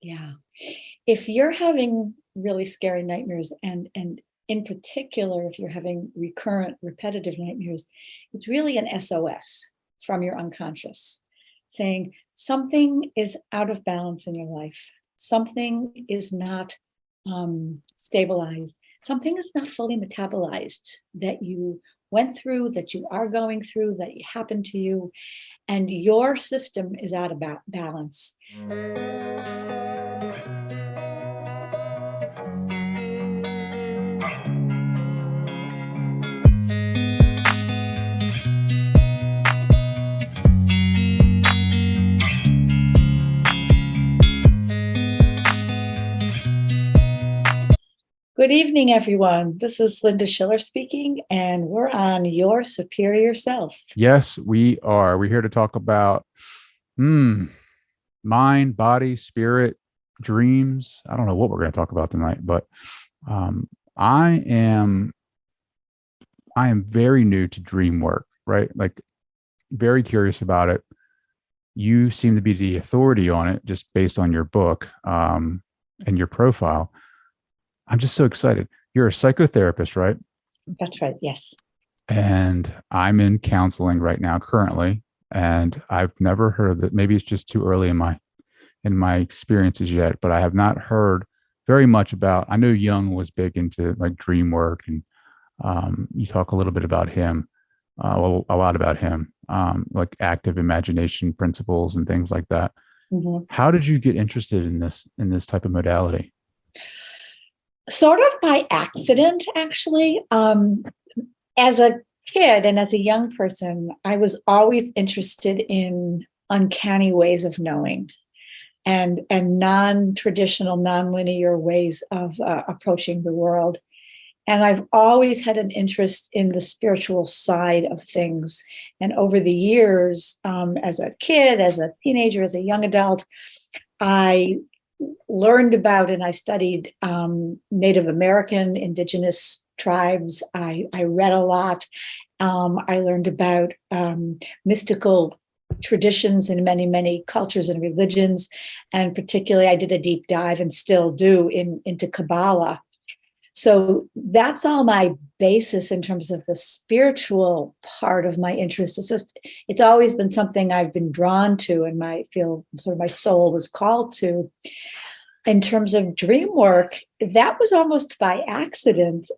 Yeah. If you're having really scary nightmares, and in particular, if you're having recurrent, repetitive nightmares, it's really an SOS from your unconscious saying something is out of balance in your life. Something is not stabilized. Something is not fully metabolized that you went through, that you are going through, that happened to you, and your system is out of balance. Good evening, everyone. This is Linda Schiller speaking, and we're on Your Superior Self. Yes, we are. We're here to talk about mind, body, spirit, dreams. I don't know what we're going to talk about tonight, but um, I am I am very new to dream work, right? Like very curious about it. You seem to be the authority on it just based on your book and your profile. I'm just so excited. You're a psychotherapist, right? That's right. Yes. And I'm in counseling right now currently, and I've never heard that. Maybe it's just too early in my experiences yet, but I have not heard very much about. I know Jung was big into like dream work, and you talk a little bit about him, well, a lot about him, like active imagination principles and things like that. Mm-hmm. How did you get interested in this type of modality? Sort of by accident, actually. As a kid and as a young person, I was always interested in uncanny ways of knowing and non-traditional, non-linear ways of approaching the world. And I've always had an interest in the spiritual side of things. And over the years, as a kid, as a teenager, as a young adult, I learned about and I studied Native American, indigenous tribes. I read a lot. I learned about mystical traditions in many, many cultures and religions. And particularly, I did a deep dive and still do into Kabbalah. So that's all my basis in terms of the spiritual part of my interest. It's always been something I've been drawn to and feel sort of my soul was called to. In terms of dream work, that was almost by accident.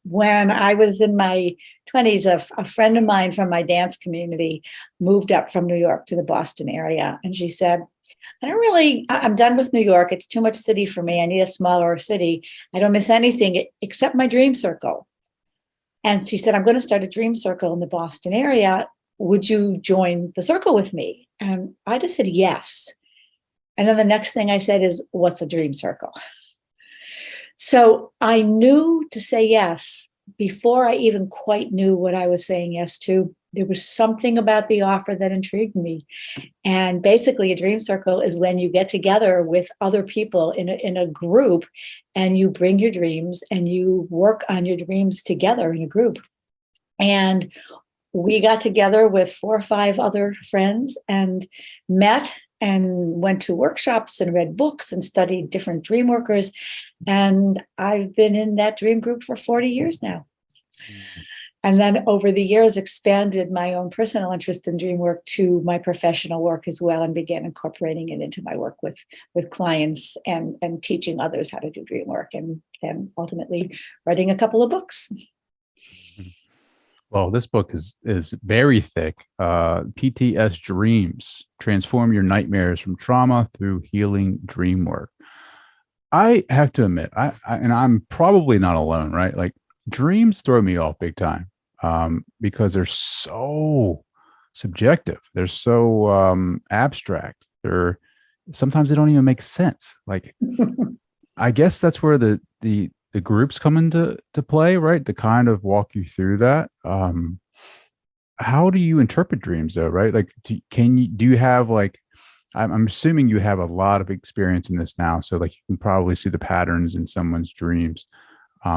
When I was in my 20s, a friend of mine from my dance community moved up from New York to the Boston area. And she said, I'm done with New York. It's too much city for me. I need a smaller city. I don't miss anything except my dream circle. And she said, I'm going to start a dream circle in the Boston area. Would you join the circle with me? And I just said yes. And then the next thing I said is, what's a dream circle? So I knew to say yes before I even quite knew what I was saying yes to. There was something about the offer that intrigued me. And basically, a dream circle is when you get together with other people in a group and you bring your dreams and you work on your dreams together in a group. And we got together with 4 or 5 other friends and met and went to workshops and read books and studied different dream workers. And I've been in that dream group for 40 years now. And then over the years, expanded my own personal interest in dream work to my professional work as well, and began incorporating it into my work with clients and teaching others how to do dream work, and ultimately writing a couple of books. Well, this book is very thick. PTS Dreams: Transform Your Nightmares from Trauma Through Healing Dream Work. I have to admit, and I'm probably not alone, right? Like dreams throw me off big time because they're so subjective. They're so abstract. Sometimes they don't even make sense. Like I guess that's where the groups come into play, right? To kind of walk you through that. How do you interpret dreams though, right? Like, do you have like, I'm assuming you have a lot of experience in this now. So like you can probably see the patterns in someone's dreams.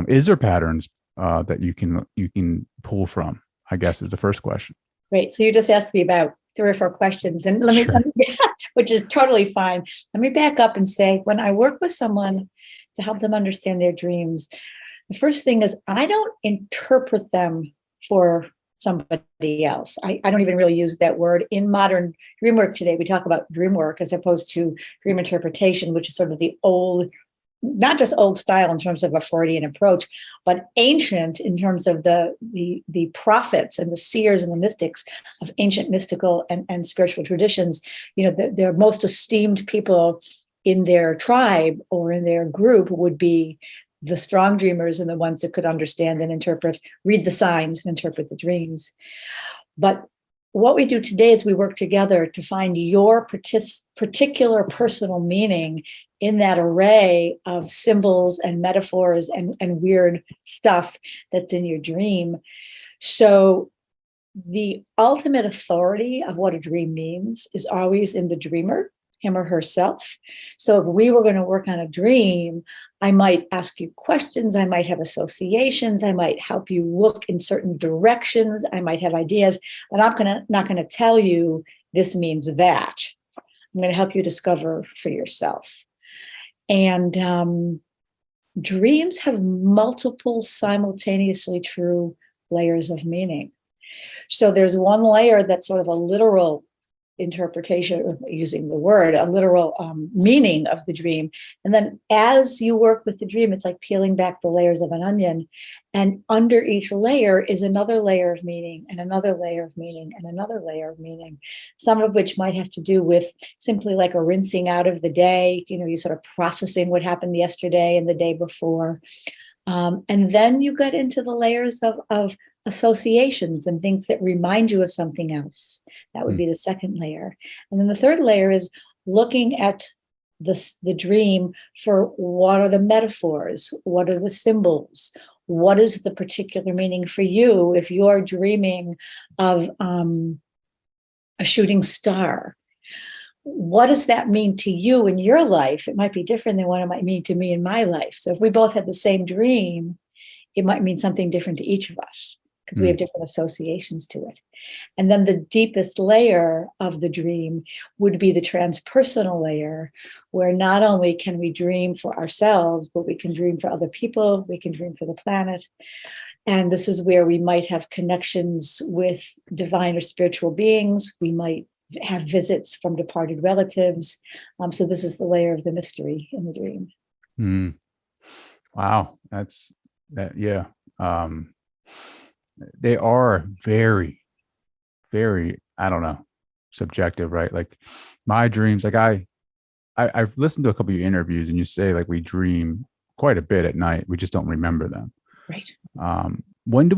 Is there patterns that you can pull from, I guess is the first question. Great. So you just asked me about 3 or 4 questions, and let me which is totally fine. Let me back up and say, when I work with someone to help them understand their dreams, the first thing is I don't interpret them for somebody else. I don't even really use that word. In modern dream work today, we talk about dream work as opposed to dream interpretation, which is sort of the old, not just old style in terms of a Freudian approach, but ancient in terms of the prophets and the seers and the mystics of ancient mystical and spiritual traditions. You know, the most esteemed people in their tribe or in their group would be the strong dreamers and the ones that could understand and interpret, read the signs and interpret the dreams. But what we do today is we work together to find your particular personal meaning in that array of symbols and metaphors and weird stuff that's in your dream. So the ultimate authority of what a dream means is always in the dreamer, him or herself. So if we were going to work on a dream, I might ask you questions, I might have associations, I might help you look in certain directions, I might have ideas, but I'm not going to tell you this means that. I'm going to help you discover for yourself. And dreams have multiple simultaneously true layers of meaning. So there's one layer that's sort of a literal interpretation, using the word, a literal meaning of the dream. And then as you work with the dream, it's like peeling back the layers of an onion. And under each layer is another layer of meaning and another layer of meaning and another layer of meaning, some of which might have to do with simply like a rinsing out of the day, you know, you sort of processing what happened yesterday and the day before. And then you get into the layers of associations and things that remind you of something else. That would be the second layer. And then the third layer is looking at the dream for what are the metaphors? What are the symbols? What is the particular meaning for you if you're dreaming of a shooting star? What does that mean to you in your life? It might be different than what it might mean to me in my life. So if we both had the same dream, it might mean something different to each of us because we have different associations to it. And then the deepest layer of the dream would be the transpersonal layer, where not only can we dream for ourselves, but we can dream for other people, we can dream for the planet. And this is where we might have connections with divine or spiritual beings. We might have visits from departed relatives. So this is the layer of the mystery in the dream. Wow. Yeah. They are very, very, I don't know, subjective, right? Like my dreams, like I've listened to a couple of your interviews and you say like we dream quite a bit at night. We just don't remember them. Right. When do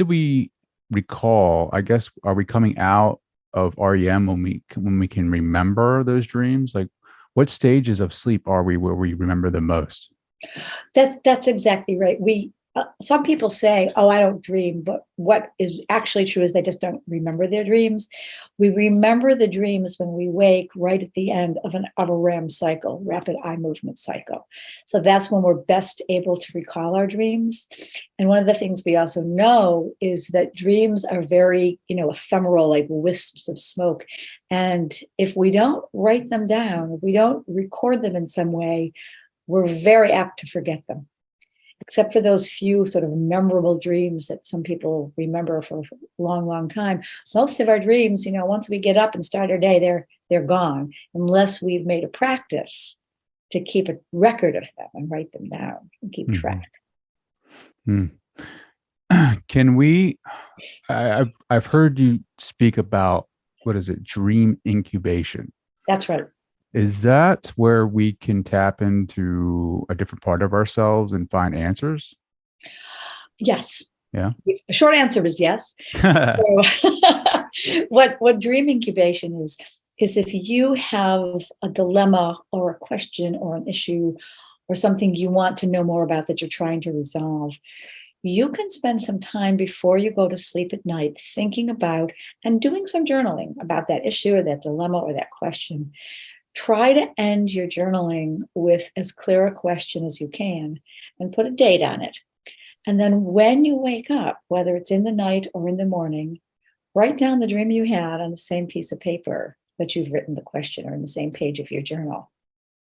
we recall, I guess, are we coming out of REM when we can remember those dreams? Like what stages of sleep are we where we remember the most? That's exactly right. Some people say, "Oh, I don't dream," but what is actually true is they just don't remember their dreams. We remember the dreams when we wake right at the end of a REM cycle, rapid eye movement cycle. So that's when we're best able to recall our dreams. And one of the things we also know is that dreams are very, ephemeral, like wisps of smoke. And if we don't write them down, if we don't record them in some way, we're very apt to forget them. Except for those few sort of memorable dreams that some people remember for a long, long time. Most of our dreams, once we get up and start our day, they're gone, unless we've made a practice to keep a record of them and write them down and keep track. Can we, I've heard you speak about, what is it, dream incubation? That's right. Is that where we can tap into a different part of ourselves and find answers? Yes. Yeah. The short answer is yes. So, what dream incubation is if you have a dilemma or a question or an issue or something you want to know more about that you're trying to resolve, you can spend some time before you go to sleep at night thinking about and doing some journaling about that issue or that dilemma or that question. Try to end your journaling with as clear a question as you can and put a date on it. And then when you wake up, whether it's in the night or in the morning, write down the dream you had on the same piece of paper that you've written the question, or in the same page of your journal.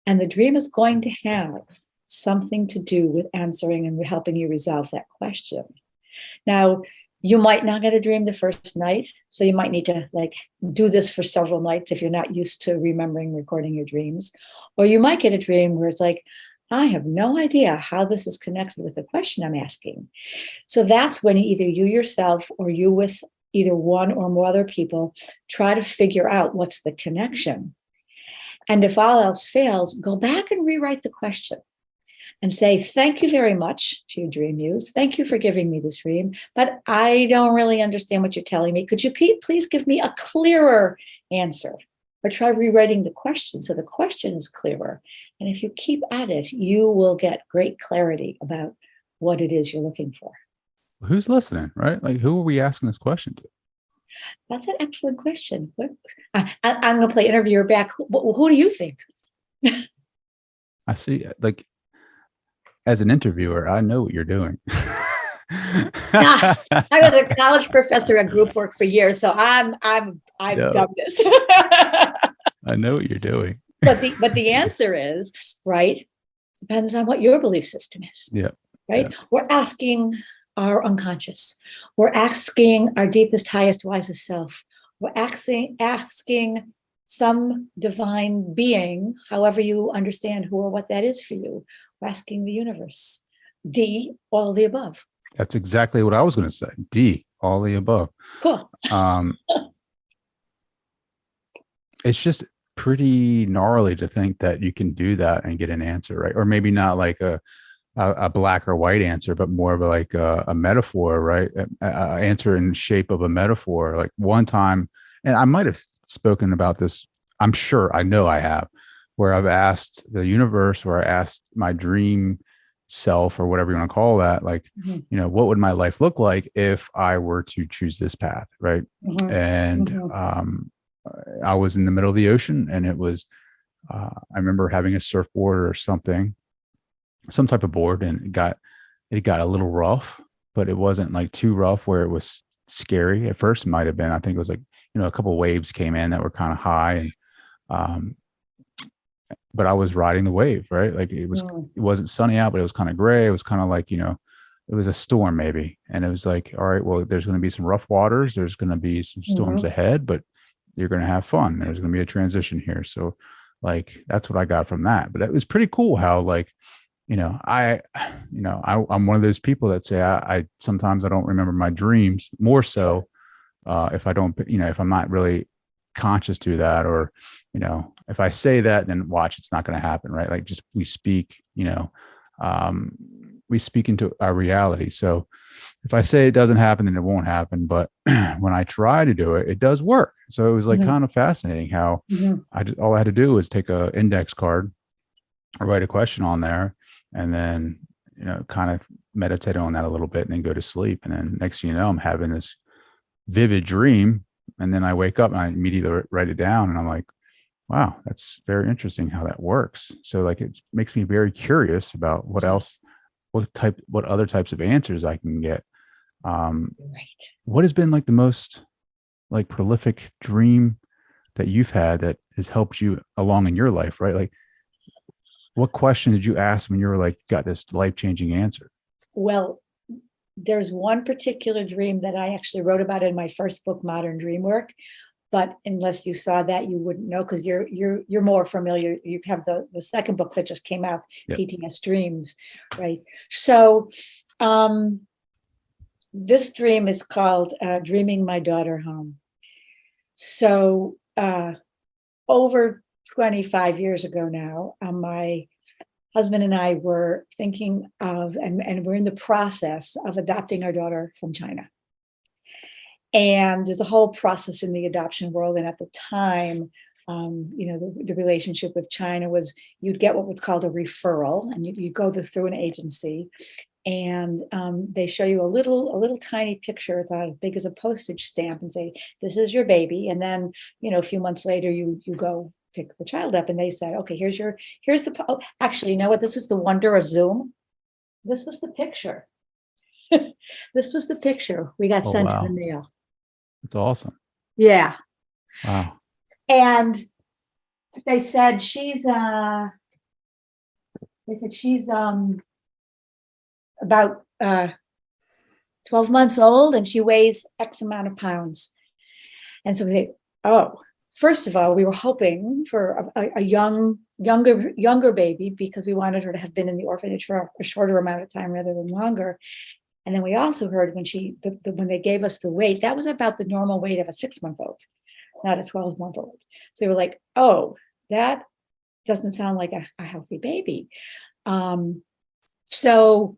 And the dream is going to have something to do with answering and helping you resolve that question. Now, you might not get a dream the first night, so you might need to do this for several nights if you're not used to remembering, recording your dreams. Or you might get a dream where it's like, I have no idea how this is connected with the question I'm asking. So that's when either you yourself or you with either one or more other people try to figure out what's the connection. And if all else fails, go back and rewrite the question and say, thank you very much to your dream muse. Thank you for giving me this dream, but I don't really understand what you're telling me. Could you please give me a clearer answer? Or try rewriting the question so the question is clearer. And if you keep at it, you will get great clarity about what it is you're looking for. Who's listening, right? Like, who are we asking this question to? That's an excellent question. I'm going to play interviewer back. Who do you think? I see, like, as an interviewer, I know what you're doing. I was a college professor at group work for years, so I've done this. I know what you're doing. But the answer is, right, depends on what your belief system is. Yeah. Right. Yeah. We're asking our unconscious. We're asking our deepest, highest, wisest self. We're asking some divine being, however you understand who or what that is for you. We're asking the universe. D, all of the above. That's exactly what I was going to say. D, all the above. Cool. It's just pretty gnarly to think that you can do that and get an answer, right? Or maybe not like a black or white answer, but more of like a metaphor, right? A answer in the shape of a metaphor. Like one time, and I might have spoken about this, I'm sure, I know I have, where I've asked the universe, or I asked my dream self, or whatever you want to call that, like, you know, what would my life look like if I were to choose this path, right? And I was in the middle of the ocean, and it was, I remember having a surfboard or something, some type of board, and it got a little rough, but it wasn't like too rough where it was scary. At first it might have been, I think it was like, you know, a couple of waves came in that were kind of high, and but I was riding the wave, right? Like it wasn't sunny out, but it was kind of gray. It was kind of like, you know, it was a storm maybe. And it was like, all right, well, there's going to be some rough waters. There's going to be some storms ahead, but you're going to have fun. There's going to be a transition here. So like, that's what I got from that. But it was pretty cool how, like, I'm one of those people that say, I sometimes I don't remember my dreams, more so if I don't, you know, if I'm not really conscious to that, or, you know, if I say that, then watch, it's not going to happen, right? Like, just, we speak, you know, we speak into our reality. So if I say it doesn't happen, then it won't happen. But when I try to do it, it does work. So it was like kind of fascinating how all I had to do was take a index card, write a question on there, and then, you know, kind of meditate on that a little bit, and then go to sleep. And then next thing you know, I'm having this vivid dream. And then I wake up and I immediately write it down, and I'm like, wow, that's very interesting how that works. So like, it makes me very curious about what else, what other types of answers I can get. What has been like the most like prolific dream that you've had that has helped you along in your life, right? Like, what question did you ask when you were like, got this life-changing answer? Well, there's one particular dream that I actually wrote about in my first book, Modern Dreamwork. But unless you saw that, you wouldn't know, because you're more familiar. You have the second book that just came out, PTS Dreams, right? So this dream is called Dreaming My Daughter Home. So over 25 years ago now, my husband and I were thinking of, and we're in the process of adopting our daughter from China. And there's a whole process in the adoption world. And at the time, you know, the relationship with China was, you'd get what was called a referral, and you go through an agency, and they show you a little tiny picture about as big as a postage stamp and say, this is your baby. And then, you know, a few months later, you go pick the child up, and they said, okay, here's the, actually, you know what? This is the wonder of Zoom. This was the picture. This was the picture we got sent in the mail. It's awesome. Yeah. Wow. And they said she's about 12 months old and she weighs X amount of pounds. And so they, oh, first of all, we were hoping for a younger baby because we wanted her to have been in the orphanage for a shorter amount of time rather than longer. And then we also heard when they gave us the weight, that was about the normal weight of a 6-month-old, not a 12-month-old. So we were like, oh, that doesn't sound like a healthy baby. So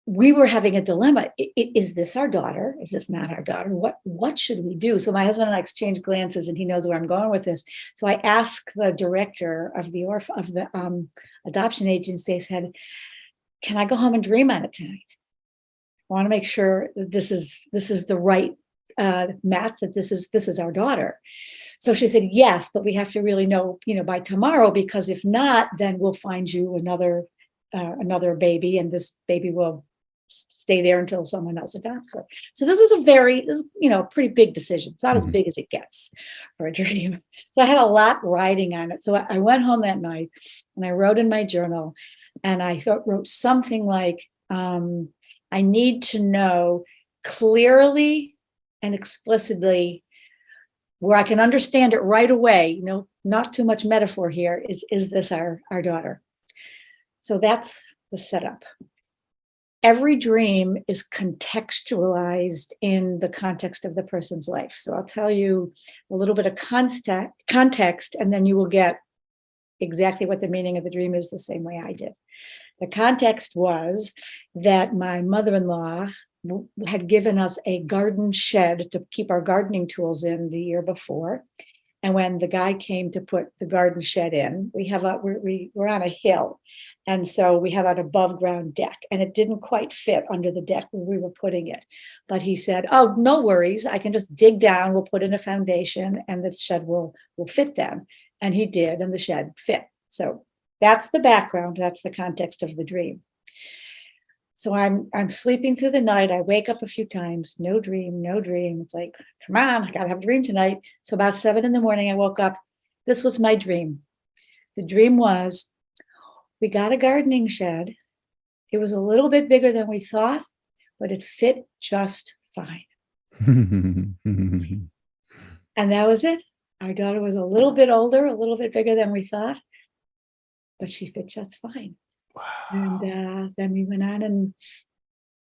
we were having a dilemma. Is this our daughter? Is this not our daughter? What should we do? So my husband and I exchanged glances, and he knows where I'm going with this. So I asked the director of the adoption agency. I said, "Can I go home and dream on it tonight? I want to make sure that this is the right match. That this is our daughter." So she said, "Yes, but we have to really know, by tomorrow, because if not, then we'll find you another baby, and this baby will stay there until someone else adopts her." So this is a pretty big decision. It's not as big as it gets for a dream. So I had a lot riding on it. So I went home that night and I wrote in my journal, and I wrote something like, I need to know clearly and explicitly, where I can understand it right away, not too much metaphor here, is this our daughter? So that's the setup. Every dream is contextualized in the context of the person's life. So I'll tell you a little bit of context, and then you will get exactly what the meaning of the dream is the same way I did. The context was that my mother-in-law had given us a garden shed to keep our gardening tools in the year before. And when the guy came to put the garden shed in, we're on a hill. And so we have an above ground deck, and it didn't quite fit under the deck where we were putting it. But he said, "Oh, no worries. I can just dig down. We'll put in a foundation and the shed will fit then." And he did, and the shed fit. So that's the background. That's the context of the dream. So I'm sleeping through the night. I wake up a few times. No dream, no dream. It's like, come on, I gotta have a dream tonight. So about 7 a.m, I woke up. This was my dream. The dream was, we got a gardening shed. It was a little bit bigger than we thought, but it fit just fine. And that was it. Our daughter was a little bit older, a little bit bigger than we thought, but she fit just fine. Wow. And then we went on and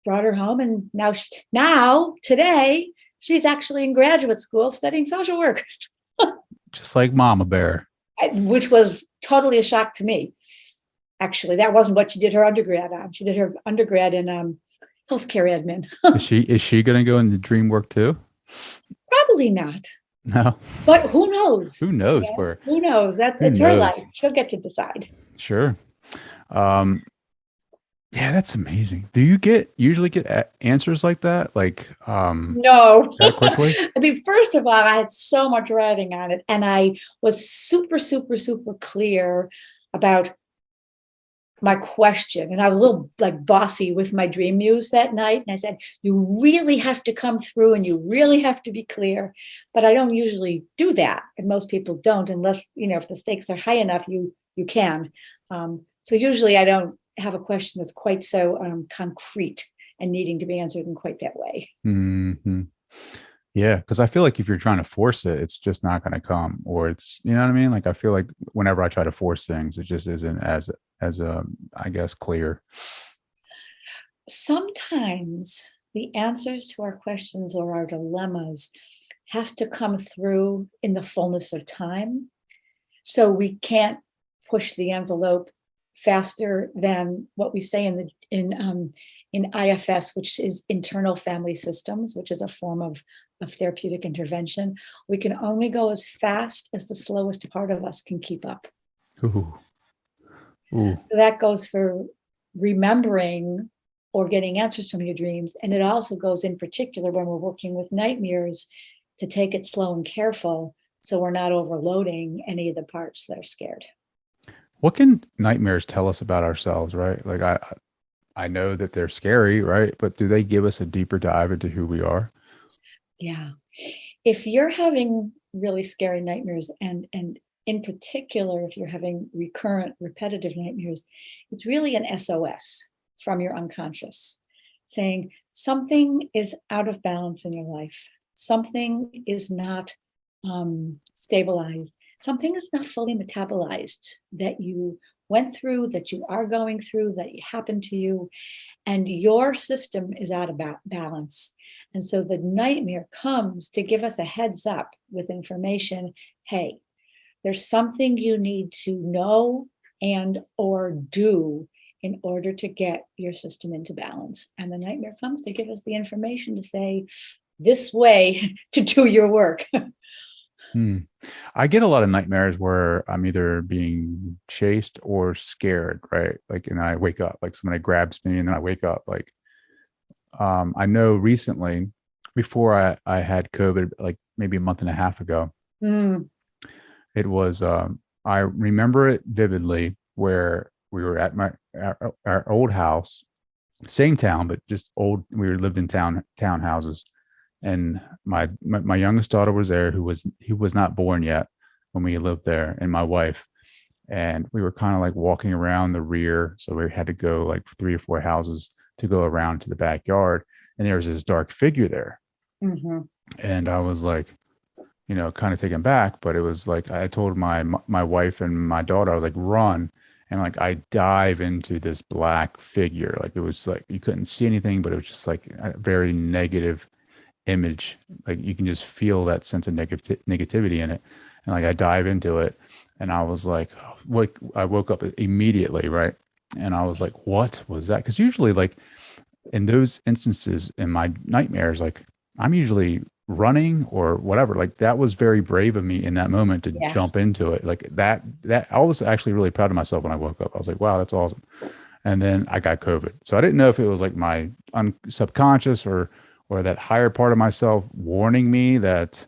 brought her home. And now today, she's actually in graduate school studying social work. Just like Mama Bear. Which was totally a shock to me. Actually, that wasn't what she did her undergrad on. She did her undergrad in healthcare admin. Is she going to go into Dreamwork too? Probably not. No. But who knows? Who knows where? Who knows? It's her life. She'll get to decide. Sure. Yeah, that's amazing. Do you usually get answers like that? Like, no, that quickly? I mean, first of all, I had so much writing on it, and I was super, super, super clear about my question. And I was a little like bossy with my dream muse that night. And I said, you really have to come through and you really have to be clear. But I don't usually do that. And most people don't, unless, if the stakes are high enough, you can. So usually I don't have a question that's quite so concrete and needing to be answered in quite that way. Mm-hmm. Yeah, because I feel like if you're trying to force it, it's just not going to come, or it's, you know what I mean? Like, I feel like whenever I try to force things, it just isn't as I guess, clear. Sometimes the answers to our questions or our dilemmas have to come through in the fullness of time. So we can't push the envelope faster than what we say in IFS, which is internal family systems, which is a form of therapeutic intervention. We can only go as fast as the slowest part of us can keep up. Ooh. Ooh. So that goes for remembering or getting answers from your dreams. And it also goes in particular when we're working with nightmares to take it slow and careful so we're not overloading any of the parts that are scared. What can nightmares tell us about ourselves, right? Like, I know that they're scary, right? But do they give us a deeper dive into who we are? Yeah. If you're having really scary nightmares, and in particular, if you're having recurrent, repetitive nightmares, it's really an SOS from your unconscious saying something is out of balance in your life. Something is not stabilized. Something is not fully metabolized that you went through, that you are going through, that happened to you, and your system is out of balance. And so the nightmare comes to give us a heads up with information. Hey, there's something you need to know and or do in order to get your system into balance. And the nightmare comes to give us the information to say this way to do your work. I get a lot of nightmares where I'm either being chased or scared, right? Like, and I wake up, like somebody grabs me and then I wake up. Like, I know recently, before I had COVID, like maybe a month and a half ago, it was, I remember it vividly where we were at our old house, same town, but just old, we lived in townhouses. And my youngest daughter was there, who was not born yet when we lived there, and my wife. And we were kind of like walking around the rear. So we had to go like 3 or 4 houses to go around to the backyard. And there was this dark figure there. And I was like, kind of taken back, but it was like, I told my wife and my daughter, I was like, run. And like, I dive into this black figure. Like, it was like, you couldn't see anything, but it was just like a very negative image. Like, you can just feel that sense of negativity in it. And like, I dive into it, and I was like, I woke up immediately. Right. And I was like, what was that? Cause usually, like, in those instances in my nightmares, like, I'm usually running or whatever. Like, that was very brave of me in that moment to jump into it. Like that I was actually really proud of myself when I woke up. I was like, wow, that's awesome. And then I got COVID. So I didn't know if it was like my subconscious or that higher part of myself warning me that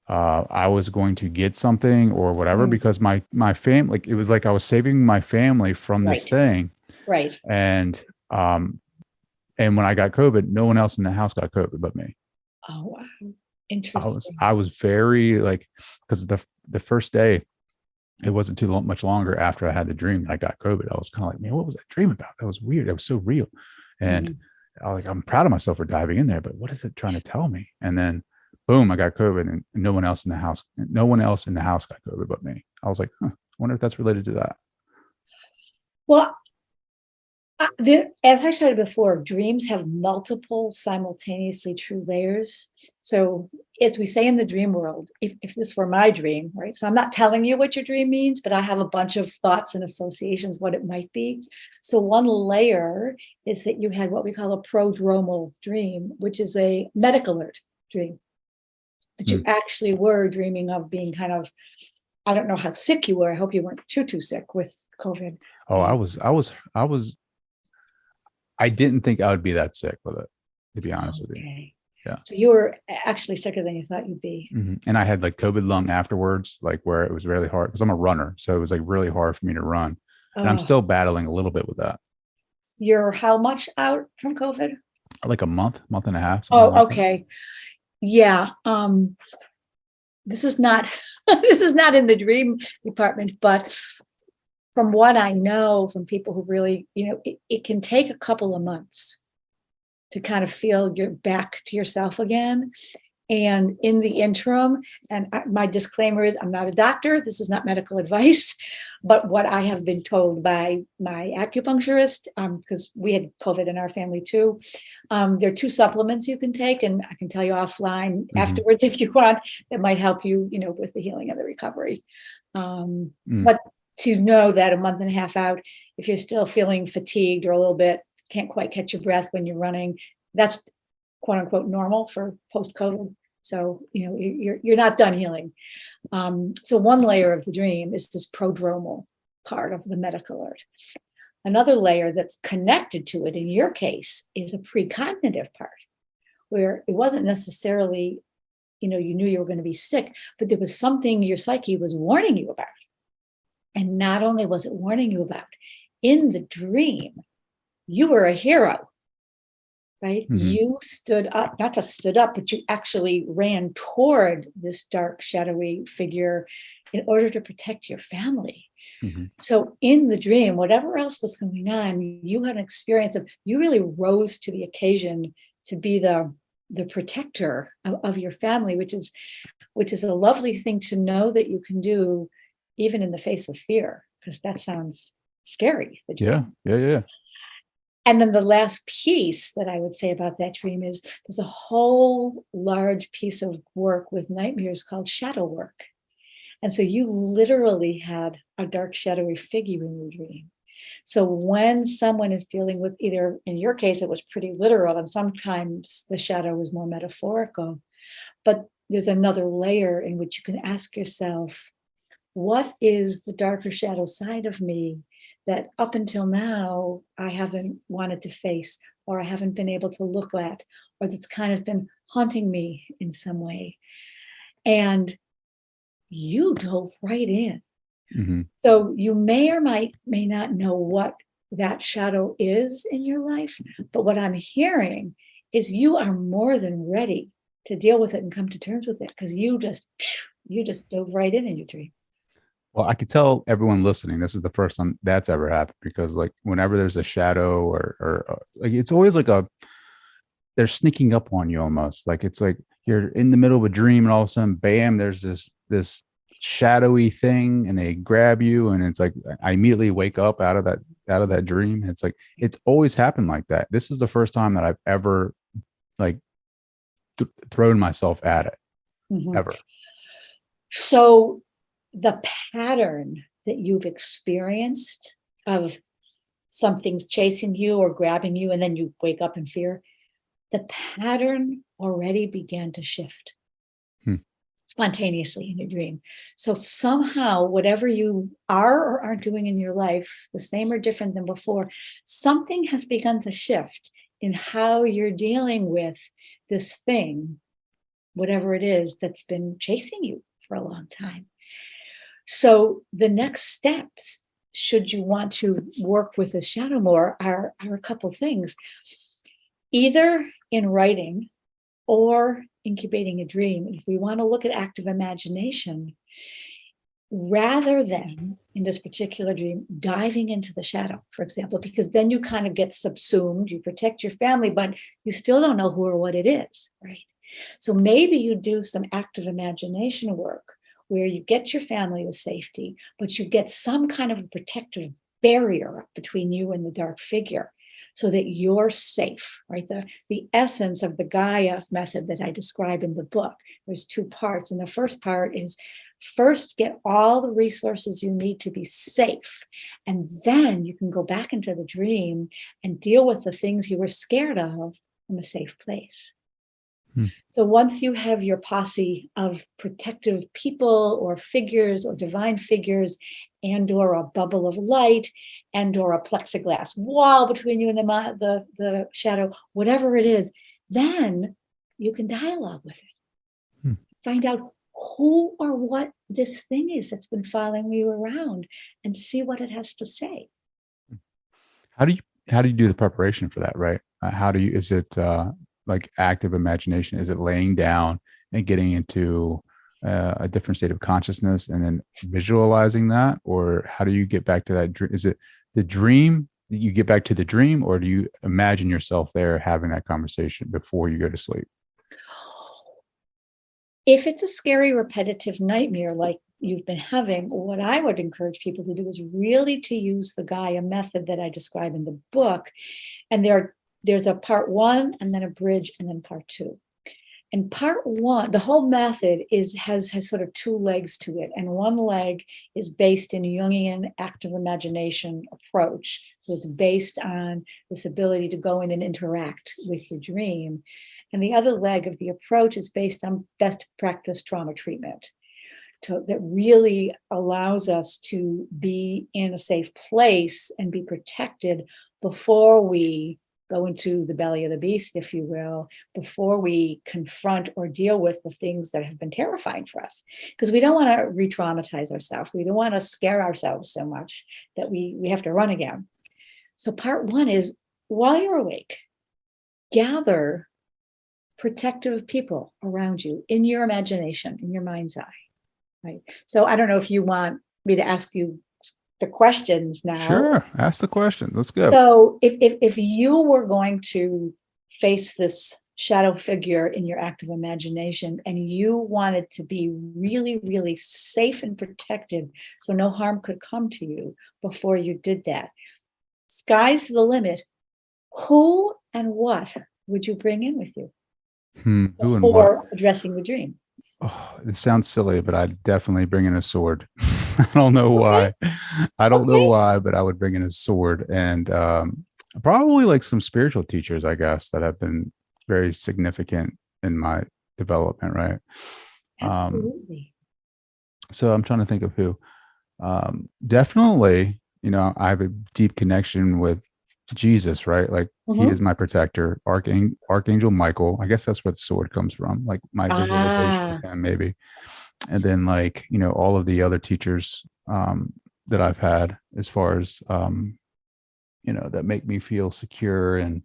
I was going to get something or whatever, because my family, like, it was like I was saving my family from this thing. Right. And when I got COVID, no one else in the house got COVID but me. Oh, wow. Interesting. I was very like, because the first day, it wasn't too much longer after I had the dream that I got COVID. I was kind of like, man, what was that dream about? That was weird. That was so real. And I was like, I'm proud of myself for diving in there, but what is it trying to tell me? And then boom, I got COVID, and no one else in the house got COVID but me. I was like, I wonder if that's related to that. Well, as I said before, dreams have multiple simultaneously true layers. So as we say in the dream world, if this were my dream, right? So I'm not telling you what your dream means, but I have a bunch of thoughts and associations what it might be. So one layer is that you had what we call a prodromal dream, which is a medical alert dream. That you actually were dreaming of being kind of, I don't know how sick you were. I hope you weren't too sick with COVID. Oh, I didn't think I would be that sick with it, to be honest with you. Yeah. So you were actually sicker than you thought you'd be. And I had like COVID lung afterwards, like where it was really hard because I'm a runner. So it was like really hard for me to run. And I'm still battling a little bit with that. You're how much out from COVID? Like a month and a half. Oh, okay. Yeah. This is not this is not in the dream department, but from what I know from people who really, it can take a couple of months to kind of feel you're back to yourself again. And in the interim, and my disclaimer is I'm not a doctor, this is not medical advice, but what I have been told by my acupuncturist, because we had COVID in our family too, there are 2 supplements you can take, and I can tell you offline afterwards if you want, that might help you, with the healing and the recovery. But to know that a month and a half out, if you're still feeling fatigued or a little bit, can't quite catch your breath when you're running, that's quote unquote normal for post-COVID. So, you're not done healing. So one layer of the dream is this prodromal part of the medical alert. Another layer that's connected to it in your case is a precognitive part, where it wasn't necessarily, you knew you were going to be sick, but there was something your psyche was warning you about. And not only was it warning you about, in the dream, you were a hero. right? Mm-hmm. You stood up, not just stood up, but you actually ran toward this dark, shadowy figure in order to protect your family. Mm-hmm. So in the dream, whatever else was going on, you had an experience of, you really rose to the occasion to be the protector of your family, which is a lovely thing to know that you can do even in the face of fear, because that sounds scary, the Yeah. dream. Yeah. Yeah. And then the last piece that I would say about that dream is there's a whole large piece of work with nightmares called shadow work. And so you literally had a dark, shadowy figure in your dream. So when someone is dealing with, either in your case, it was pretty literal, and sometimes the shadow was more metaphorical, but there's another layer in which you can ask yourself, what is the darker shadow side of me that up until now I haven't wanted to face, or I haven't been able to look at, or that's kind of been haunting me in some way? And you dove right in. Mm-hmm. So you may or may not know what that shadow is in your life, but what I'm hearing is you are more than ready to deal with it and come to terms with it, because you just dove right in your dream. Well, I could tell everyone listening, this is the first time that's ever happened, because like whenever there's a shadow or like, it's always like they're sneaking up on you almost. Like it's like you're in the middle of a dream and all of a sudden, bam, there's this shadowy thing and they grab you. And it's like, I immediately wake up out of that dream. And it's like, it's always happened like that. This is the first time that I've ever like thrown myself at it Mhm. ever. So the pattern that you've experienced of something's chasing you or grabbing you, and then you wake up in fear, the pattern already began to shift Hmm. spontaneously in your dream. So somehow, whatever you are or aren't doing in your life, the same or different than before, something has begun to shift in how you're dealing with this thing, whatever it is that's been chasing you for a long time. So the next steps, should you want to work with the shadow more, are a couple things. Either in writing or incubating a dream. If we want to look at active imagination, rather than in this particular dream diving into the shadow, for example, because then you kind of get subsumed, you protect your family, but you still don't know who or what it is, right? So maybe you do some active imagination work where you get your family to safety, but you get some kind of a protective barrier between you and the dark figure so that you're safe, right? The essence of the Gaia method that I describe in the book, there's two parts. And the first part is, first get all the resources you need to be safe. And then you can go back into the dream and deal with the things you were scared of from a safe place. So once you have your posse of protective people or figures or divine figures, and or a bubble of light, and or a plexiglass wall between you and the shadow, whatever it is, then you can dialogue with it. Hmm. Find out who or what this thing is that's been following you around, and see what it has to say. How do you do the preparation for that? Right? How do you? Is it like active imagination? Is it laying down and getting into a different state of consciousness and then visualizing that, or how do you get back to that dream? Is it the dream that you get back to the dream, or do you imagine yourself there having that conversation before you go to sleep? If it's a scary, repetitive nightmare like you've been having, what I would encourage people to do is really to use the Gaia method that I describe in the book. And there's a part one, and then a bridge, and then part two. And part one, the whole method has sort of two legs to it. And one leg is based in Jungian active imagination approach. So it's based on this ability to go in and interact with your dream. And the other leg of the approach is based on best practice trauma treatment. That really allows us to be in a safe place and be protected before we go into the belly of the beast, if you will, before we confront or deal with the things that have been terrifying for us. Because we don't want to re-traumatize ourselves. We don't want to scare ourselves so much that we have to run again. So part one is, while you're awake, gather protective people around you in your imagination, in your mind's eye, right? So I don't know if you want me to ask you the questions now. Sure. Ask the question. Let's go. So if you were going to face this shadow figure in your active imagination and you wanted to be really, really safe and protected so no harm could come to you before you did that, sky's the limit. Who and what would you bring in with you Who and what? before addressing the dream? Oh, it sounds silly, but I'd definitely bring in a sword. I don't know why. I don't know why, but I would bring in a sword and probably like some spiritual teachers, I guess, that have been very significant in my development, right? Absolutely. So I'm trying to think of who. Definitely, I have a deep connection with Jesus, right? Like he is my protector, Archangel Michael. I guess that's where the sword comes from, like my visualization of him, maybe. And then like, all of the other teachers that I've had as far as that make me feel secure and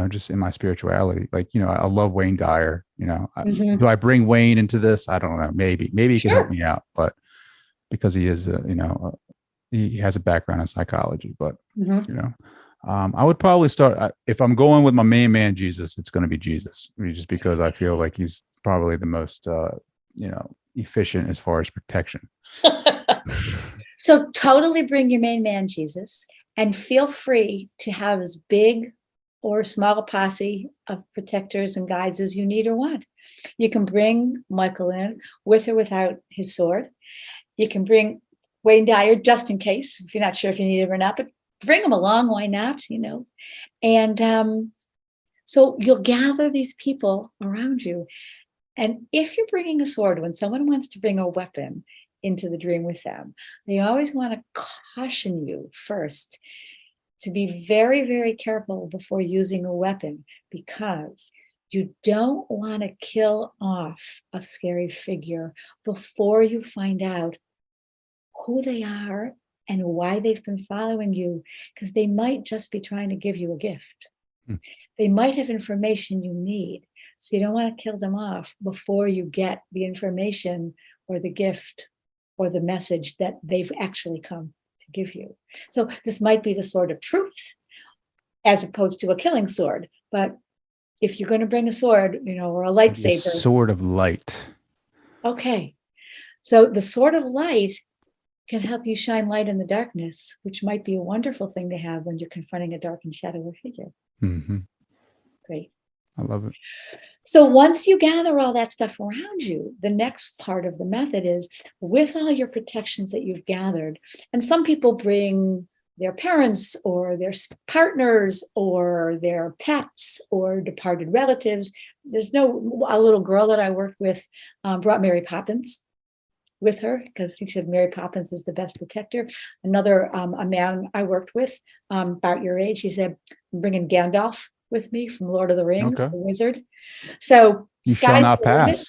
just in my spirituality. Like, I love Wayne Dyer. Do I bring Wayne into this? I don't know. Maybe he can help me out, but because he is he has a background in psychology, but I would probably start if I'm going with my main man Jesus, it's going to be Jesus, just because I feel like he's probably the most efficient as far as protection. So totally bring your main man Jesus and feel free to have as big or small a posse of protectors and guides as you need or want. You can bring Michael in with or without his sword. You can bring Wayne Dyer just in case, if you're not sure if you need him or not, but bring him along. Why not? And so you'll gather these people around you. And if you're bringing a sword, when someone wants to bring a weapon into the dream with them, they always want to caution you first to be very, very careful before using a weapon, because you don't want to kill off a scary figure before you find out who they are and why they've been following you, because they might just be trying to give you a gift. They might have information you need. So you don't want to kill them off before you get the information or the gift or the message that they've actually come to give you. So this might be the sword of truth as opposed to a killing sword. But if you're going to bring a sword, or a lightsaber. A sword of light. Okay. So the sword of light can help you shine light in the darkness, which might be a wonderful thing to have when you're confronting a dark and shadowy figure. Great. I love it. So once you gather all that stuff around you, the next part of the method is with all your protections that you've gathered. And some people bring their parents or their partners or their pets or departed relatives. A little girl that I worked with brought Mary Poppins with her because she said Mary Poppins is the best protector. Another, a man I worked with about your age, he said, I'm bringing Gandalf with me from Lord of the Rings, the wizard. So you shall not pass.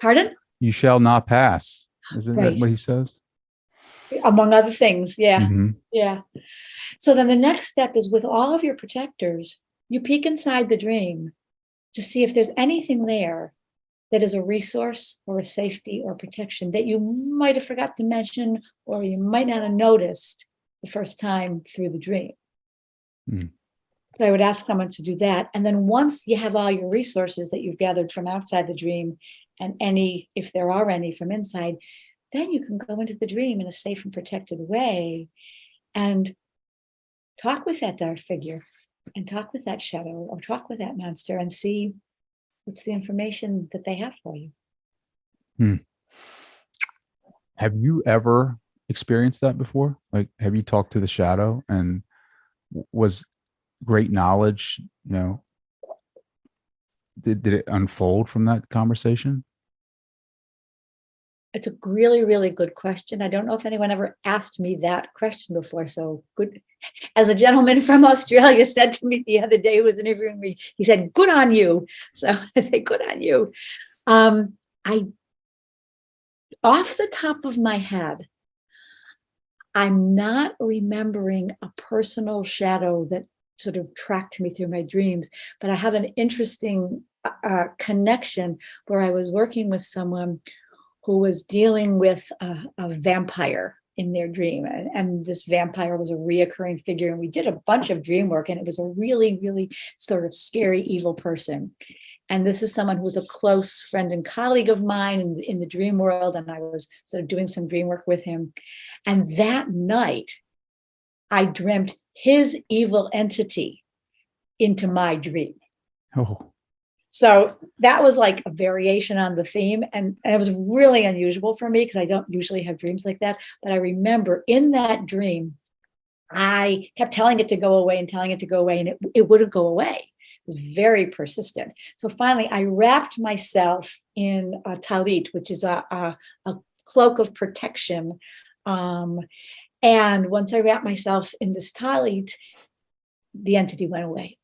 Pardon? You shall not pass. Isn't that what he says? Among other things, yeah. Yeah. So then the next step is with all of your protectors, you peek inside the dream to see if there's anything there that is a resource or a safety or protection that you might have forgot to mention or you might not have noticed the first time through the dream. So I would ask someone to do that. And then once you have all your resources that you've gathered from outside the dream and any, if there are any from inside, then you can go into the dream in a safe and protected way and talk with that dark figure and talk with that shadow or talk with that monster and see what's the information that they have for you. Have you ever experienced that before? Like, have you talked to the shadow and was great knowledge, did it unfold from that conversation? It's a really, really good question. I don't know if anyone ever asked me that question before. So good. As a gentleman from Australia said to me the other day who was interviewing me, he said, good on you. So I say, good on you. Off the top of my head, I'm not remembering a personal shadow that sort of tracked me through my dreams. But I have an interesting connection where I was working with someone who was dealing with a vampire in their dream. And this vampire was a reoccurring figure. And we did a bunch of dream work, and it was a really, really sort of scary, evil person. And this is someone who was a close friend and colleague of mine in the dream world. And I was sort of doing some dream work with him. And that night, I dreamt his evil entity into my dream. Oh, So that was like a variation on the theme. And it was really unusual for me because I don't usually have dreams like that. But I remember in that dream, I kept telling it to go away and telling it to go away, and it wouldn't go away. It was very persistent. So finally, I wrapped myself in a talit, which is a cloak of protection. And once I wrapped myself in this talit, the entity went away.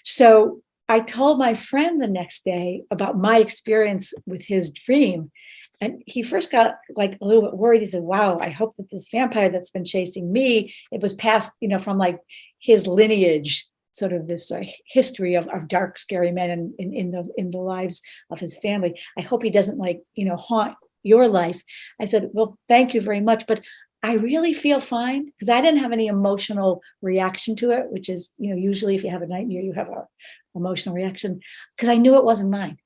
So I told my friend the next day about my experience with his dream. And he first got like a little bit worried. He said, wow, I hope that this vampire that's been chasing me, it was passed, from like his lineage, sort of this history of dark, scary men in the lives of his family. I hope he doesn't haunt your life. I said, well, thank you very much. But I really feel fine because I didn't have any emotional reaction to it, which is, usually if you have a nightmare, you have a emotional reaction, because I knew it wasn't mine.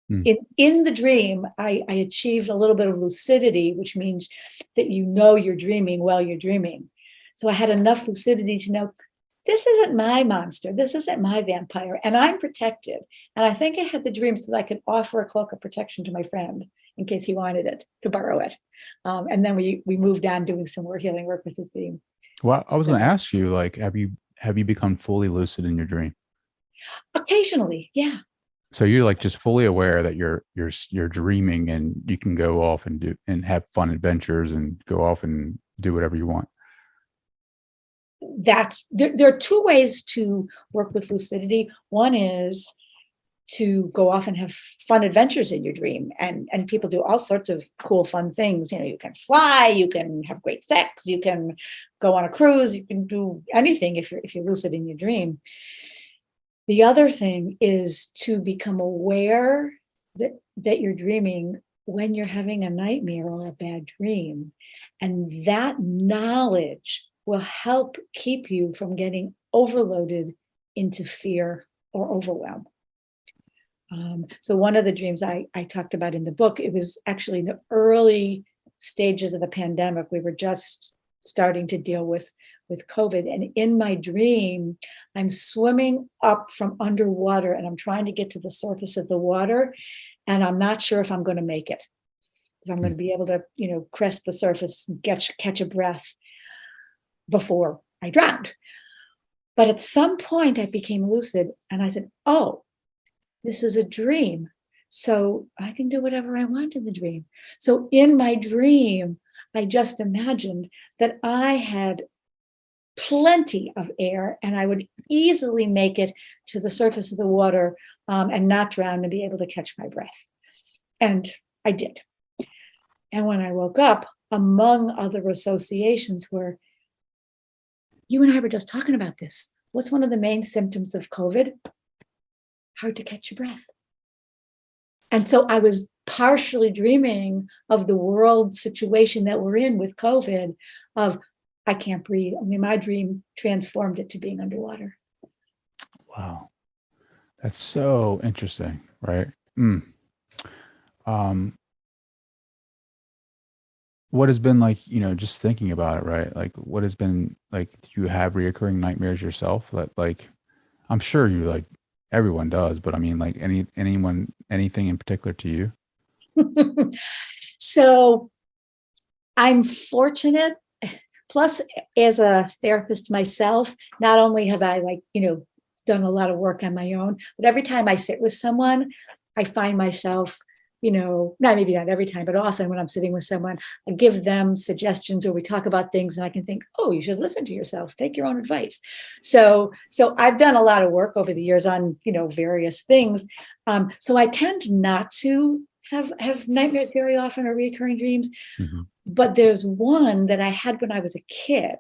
In the dream, I achieved a little bit of lucidity, which means that you're dreaming while you're dreaming. So I had enough lucidity to know this isn't my monster, this isn't my vampire, and I'm protected. And I think I had the dream so that I could offer a cloak of protection to my friend in case he wanted it, to borrow it. And then we moved on doing some more healing work with his dream. well, I was going to ask you, like, have you become fully lucid in your dream? Occasionally, yeah. So you're like just fully aware that you're dreaming, and you can go off and do and have fun adventures and go off and do whatever you want. There are two ways to work with lucidity. One is to go off and have fun adventures in your dream, and people do all sorts of cool, fun things. You can fly, you can have great sex, you can go on a cruise, you can do anything if you're lucid in your dream. The other thing is to become aware that you're dreaming when you're having a nightmare or a bad dream. And that knowledge will help keep you from getting overloaded into fear or overwhelm. So one of the dreams I talked about in the book, it was actually in the early stages of the pandemic. We were just starting to deal with COVID. And in my dream, I'm swimming up from underwater and I'm trying to get to the surface of the water. And I'm not sure if I'm going to make it, if I'm going to be able to, crest the surface and catch a breath before I drowned. But at some point I became lucid and I said, oh, this is a dream. So I can do whatever I want in the dream. So in my dream, I just imagined that I had plenty of air and I would easily make it to the surface of the water and not drown and be able to catch my breath. And I did. And when I woke up, among other associations were, you and I were just talking about this. What's one of the main symptoms of COVID? Hard to catch your breath. And so I was partially dreaming of the world situation that we're in with COVID, of I can't breathe. I mean, my dream transformed it to being underwater. Wow. That's so interesting, right? What has been like, just thinking about it, right? Like what has been like, do you have reoccurring nightmares yourself that like, I'm sure you like everyone does, but I mean like anything in particular to you? So I'm fortunate. Plus, as a therapist myself, not only have I done a lot of work on my own, but every time I sit with someone, I find myself, maybe not every time, but often when I'm sitting with someone, I give them suggestions or we talk about things and I can think, oh, you should listen to yourself, take your own advice. So I've done a lot of work over the years on, various things. So I tend not to have nightmares very often or recurring dreams. Mm-hmm. But there's one that I had when I was a kid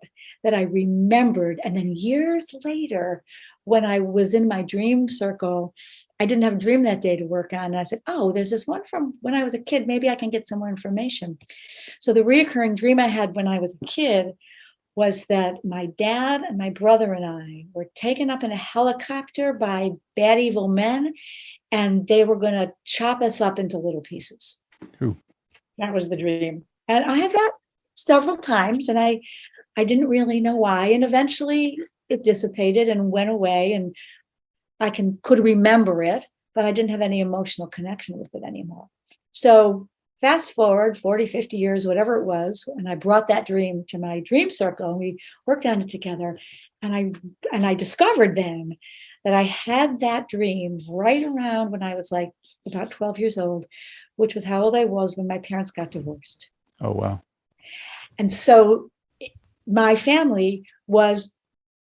that I remembered. And then years later, when I was in my dream circle, I didn't have a dream that day to work on. And I said, oh, there's this one from when I was a kid. Maybe I can get some more information. So the reoccurring dream I had when I was a kid was that my dad and my brother and I were taken up in a helicopter by bad, evil men, and they were going to chop us up into little pieces. Ooh. That was the dream. And I had that several times, and I didn't really know why. And eventually it dissipated and went away, and I could remember it, but I didn't have any emotional connection with it anymore. So fast forward 40, 50 years, whatever it was, and I brought that dream to my dream circle, and we worked on it together. And I discovered then that I had that dream right around when I was like about 12 years old, which was how old I was when my parents got divorced. Oh, wow. And so my family was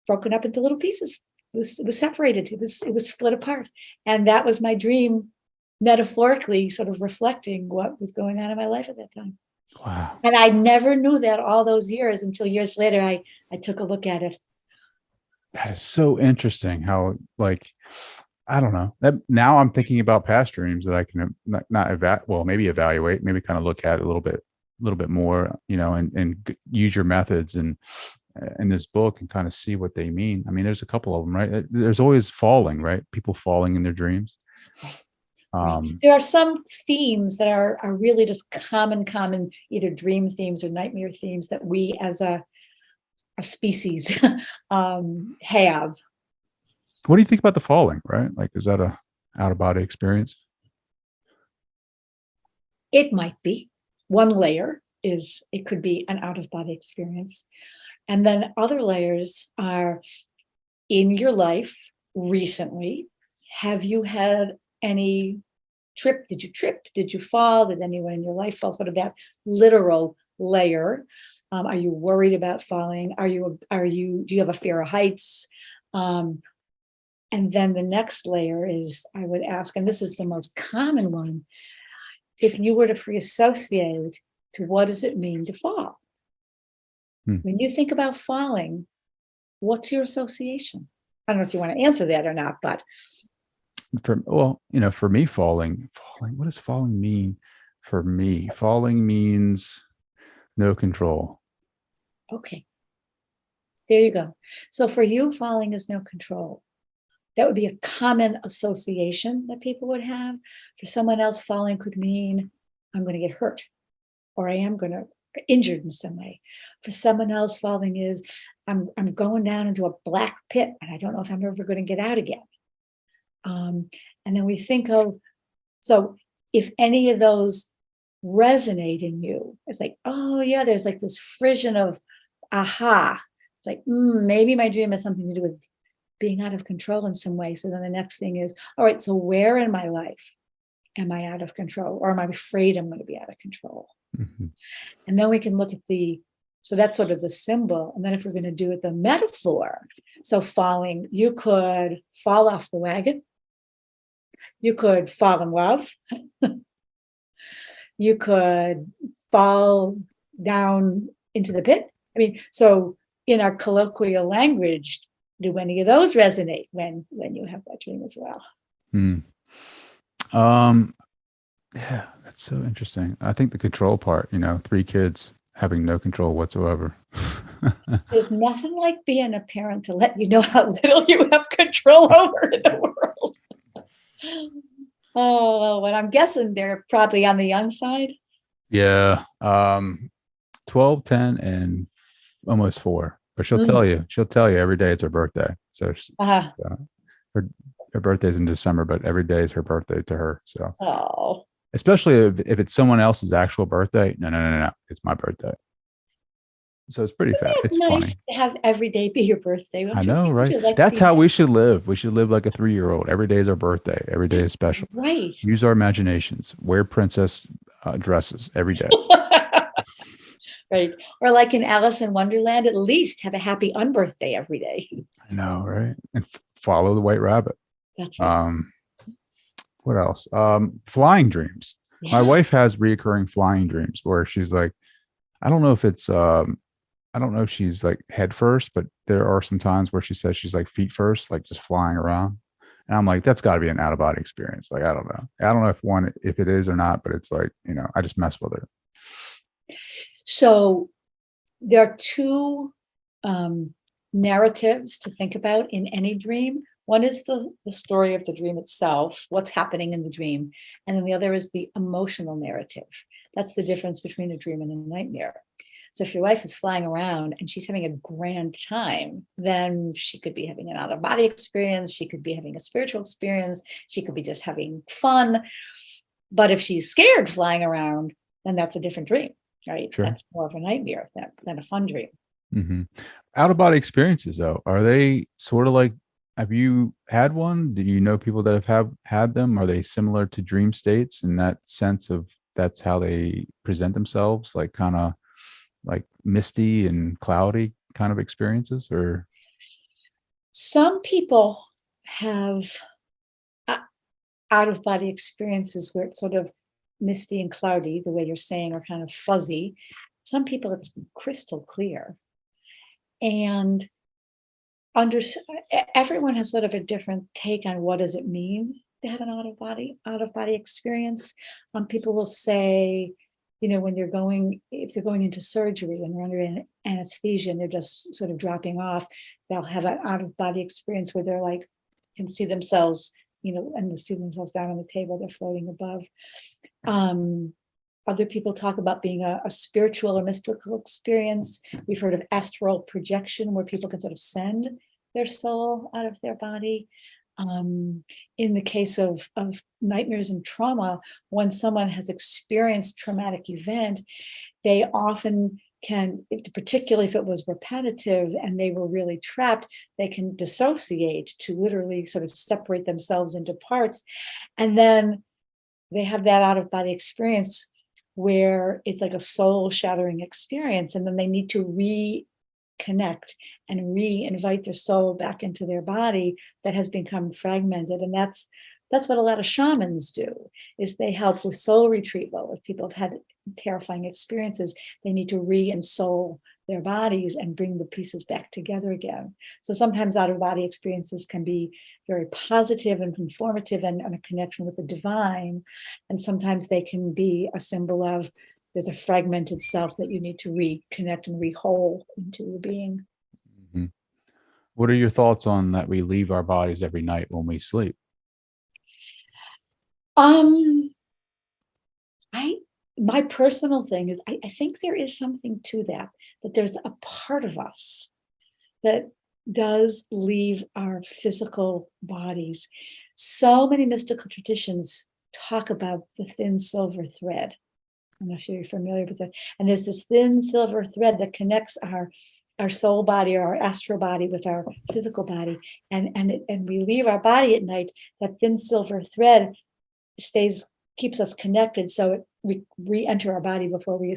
broken up into little pieces. It was separated. It was split apart. And that was my dream, metaphorically sort of reflecting what was going on in my life at that time. Wow. And I never knew that all those years until years later, I took a look at it. That is so interesting how, like, I don't know, that now I'm thinking about past dreams that I can maybe evaluate, maybe kind of look at it a little bit more, and use your methods and in this book and kind of see what they mean. I mean, there's a couple of them, right? There's always falling, right? People falling in their dreams. There are some themes that are really just common, either dream themes or nightmare themes that we as a species have. What do you think about the falling, right? Like, is that a out-of-body experience? It might be. One layer is it could be an out-of-body experience. And then other layers are in your life recently. Have you had any trip? Did you trip? Did you fall? Did anyone in your life fall? What about literal layer? Are you worried about falling? Do you have a fear of heights? And then the next layer is, I would ask, and this is the most common one, if you were to free associate to what does it mean to fall? When you think about falling, what's your association? I don't know if you want to answer that or not, but. For me, falling, what does falling mean for me? Falling means no control. Okay. There you go. So for you, falling is no control. That would be a common association that people would have. For someone else, falling could mean I'm going to get hurt, or I am going to get injured in some way. For someone else, falling is I'm going down into a black pit and I don't know if I'm ever going to get out again. And then we think of, so if any of those resonate in you, it's like, oh yeah, there's like this frisson of aha. It's like, maybe my dream has something to do with being out of control in some way. So then the next thing is, all right, so where in my life am I out of control? Or am I afraid I'm going to be out of control? Mm-hmm. And then we can look at so that's sort of the symbol. And then if we're going to do it, the metaphor. So falling, you could fall off the wagon. You could fall in love. You could fall down into the pit. I mean, so in our colloquial language, do any of those resonate when you have that dream as well? Yeah, that's so interesting. I think the control part, 3 kids having no control whatsoever. There's nothing like being a parent to let you know how little you have control over in the world. Oh, and I'm guessing they're probably on the young side. Yeah. 12, 10, and almost 4. But she'll tell you every day it's her birthday. So her birthday's in December, but every day is her birthday to her. So especially if it's someone else's actual birthday. No. It's my birthday. So it's pretty fat. It's nice funny to have every day be your birthday. I know, right? That's how we should live. We should live like a 3-year-old. Every day is our birthday. Every day is special. Right. Use our imaginations. Wear princess dresses every day. Right. Or like in Alice in Wonderland, at least have a happy unbirthday every day. I know, right? And follow the white rabbit. That's right. What else? Flying dreams. Yeah. My wife has reoccurring flying dreams where she's like, I don't know if it's I don't know if she's like head first, but there are some times where she says she's like feet first, like just flying around. And I'm like, that's got to be an out of body experience. Like, I don't know. I don't know if it is or not, but it's like, I just mess with it. So there are two narratives to think about in any dream. One is the story of the dream itself, what's happening in the dream. And then the other is the emotional narrative. That's the difference between a dream and a nightmare. So if your wife is flying around and she's having a grand time, then she could be having an out of body experience. She could be having a spiritual experience. She could be just having fun. But if she's scared flying around, then that's a different dream, right? Sure. That's more of a nightmare than a fun dream. Mm-hmm. Out of body experiences, though, are they sort of like, have you had one? Do you know people that have had them? Are they similar to dream states in that sense of that's how they present themselves, like kind of like misty and cloudy kind of experiences? Or Some people have out of body experiences where it's sort of misty and cloudy, the way you're saying, or kind of fuzzy. Some people it's crystal clear. And everyone has sort of a different take on what does it mean to have an out of body experience. People will say, when if they're going into surgery and they're under anesthesia and they're just sort of dropping off, they'll have an out of body experience where they're like, can see themselves, and they see themselves down on the table, they're floating above. Other people talk about being a spiritual or mystical experience. We've heard of astral projection, where people can sort of send their soul out of their body. In the case of nightmares and trauma, when someone has experienced traumatic event, they often can, particularly if it was repetitive and they were really trapped, they can dissociate to literally sort of separate themselves into parts. And then they have that out of body experience where it's like a soul shattering experience. And then they need to reconnect and re-invite their soul back into their body that has become fragmented. And that's what a lot of shamans do, is they help with soul retrieval. If people have had terrifying experiences, they need to re-ensoul their bodies and bring the pieces back together again. So sometimes out of body experiences can be very positive and informative and a connection with the divine. And sometimes they can be a symbol of there's a fragmented self that you need to reconnect and rewhole into a being. Mhm. What are your thoughts on that we leave our bodies every night when we sleep? My personal thing is I think there is something to that there's a part of us that does leave our physical bodies. So many mystical traditions talk about the thin silver thread. I'm not sure you're familiar with that. And there's this thin silver thread that connects our soul body or our astral body with our physical body. And we leave our body at night, that thin silver thread keeps us connected. So we re-enter our body before we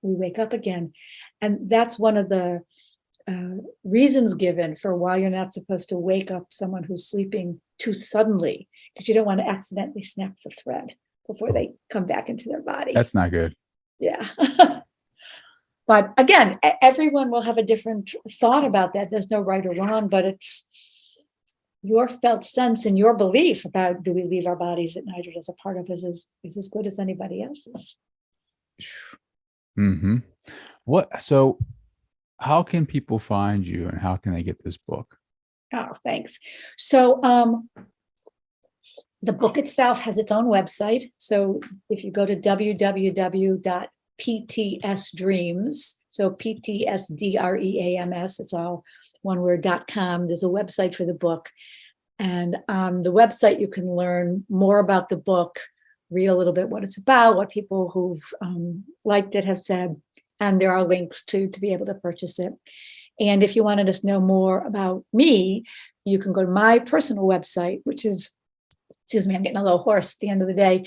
wake up again. And that's one of the reasons given for why you're not supposed to wake up someone who's sleeping too suddenly, because you don't want to accidentally snap the thread before they come back into their body. That's not good. Yeah. But again, everyone will have a different thought about that. There's no right or wrong, but it's your felt sense and your belief about, do we leave our bodies at night or does a part of us is as good as anybody else's. Mm-hmm. So how can people find you and how can they get this book? Oh, thanks. So the book itself has its own website. So if you go to www.ptsdreams, so PTSDREAMS, it's all one word.com. There's a website for the book. And on the website, you can learn more about the book, read a little bit what it's about, what people who've liked it have said, and there are links to be able to purchase it. And if you want to just know more about me, you can go to my personal website, which is, excuse me, I'm getting a little hoarse at the end of the day,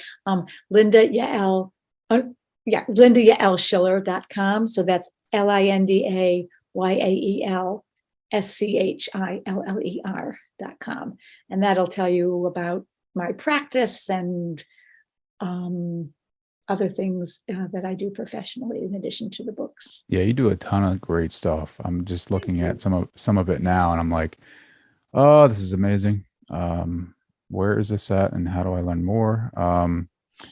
lindayaelschiller.com. So that's LindaYaelSchiller.com. And that'll tell you about my practice and other things that I do professionally in addition to the books. Yeah, you do a ton of great stuff. I'm just looking Thank at you. some of it now, and I'm like, oh, this is amazing. Where is this at, and how do I learn more?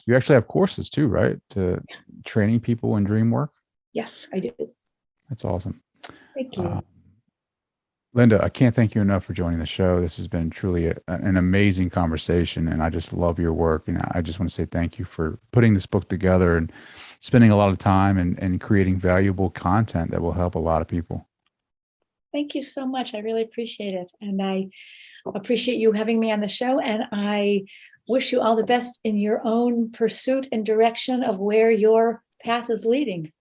You actually have courses too, right? To training people in dream work. Yes, I do. That's awesome. Thank Uh, you. Linda, I can't thank you enough for joining the show. This has been truly an amazing conversation, and I just love your work. And I just want to say thank you for putting this book together and spending a lot of time and creating valuable content that will help a lot of people. Thank you so much. I really appreciate it. And I appreciate you having me on the show. And I wish you all the best in your own pursuit and direction of where your path is leading.